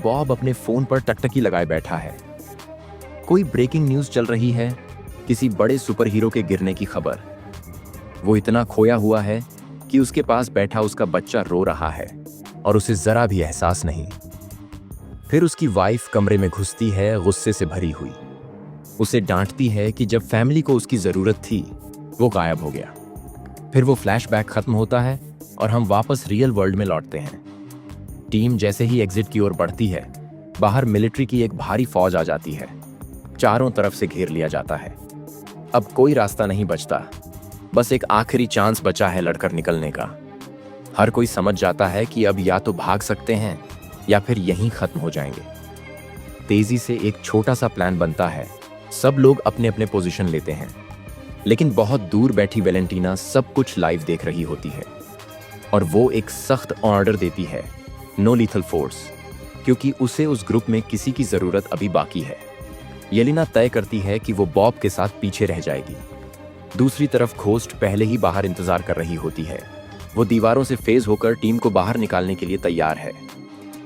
Bob अपने phone पर टकटकी लगाए बैठा है। कोई ब्रेकिंग न्यूज चल रही है, किसी बड़े सुपर हीरो के गिरने की खबर। वो इतना खोया हुआ है कि उसके पास बैठा उसका बच्चा रो रहा है और उसे जरा भी एहसास नहीं। फिर उसकी वाइफ कमरे में घुसती है, गुस्से से भरी हुई। उसे डांटती है कि जब फैमिली को उसकी जरूरत थी वो गायब हो गया। फिर वो फ्लैशबैक खत्म होता है और हम वापस रियल वर्ल्ड में लौटते हैं। टीम जैसे ही एग्जिट की ओर बढ़ती है, बाहर मिलिट्री की एक भारी फौज आ जाती है। चारों तरफ से घेर लिया जाता है। अब कोई रास्ता नहीं बचता, बस एक आखिरी चांस बचा है लड़कर निकलने का। हर कोई समझ जाता है कि अब या तो भाग सकते हैं या फिर यहीं खत्म हो जाएंगे। तेजी से एक छोटा सा प्लान बनता है। सब लोग अपने अपने पोजीशन लेते हैं, लेकिन बहुत दूर बैठी वेलेंटीना सब कुछ लाइव देख रही होती है और वो एक सख्त ऑर्डर देती है, नो लीथल फोर्स, क्योंकि उसे उस ग्रुप में किसी की जरूरत अभी बाकी है। येलेना तय करती है कि वो बॉब के साथ पीछे रह जाएगी। दूसरी तरफ घोस्ट पहले ही बाहर इंतजार कर रही होती है। वो दीवारों से फेज होकर टीम को बाहर निकालने के लिए तैयार है।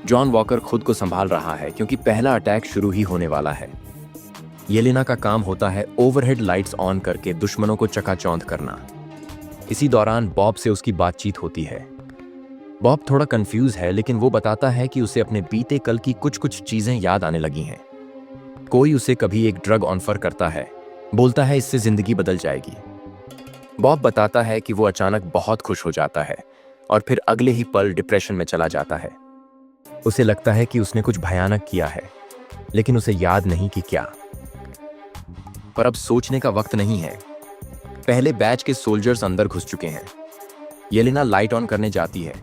जॉन वॉकर खुद को संभाल रहा है क्योंकि पहला अटैक शुरू ही होने वाला है। येलेना का काम होता है ओवरहेड लाइट्स ऑन करके दुश्मनों को चकाचौंध करना। इसी दौरान बॉब से उसकी बातचीत होती है। बॉब थोड़ा कंफ्यूज है, लेकिन वो बताता है कि उसे अपने बीते कल की कुछ चीजें याद आने लगी हैं। कोई उसे कभी एक ड्रग ऑफर करता है, बोलता है इससे जिंदगी बदल जाएगी। बॉब बताता है कि वो अचानक बहुत खुश हो जाता है और फिर अगले ही पल डिप्रेशन में चला जाता है। उसे लगता है कि उसने कुछ भयानक किया है, लेकिन उसे याद नहीं कि क्या। पर अब सोचने का वक्त नहीं है। पहले बैच के सोल्जर्स अंदर घुस चुके हैं। येलेना लाइट ऑन करने जाती है,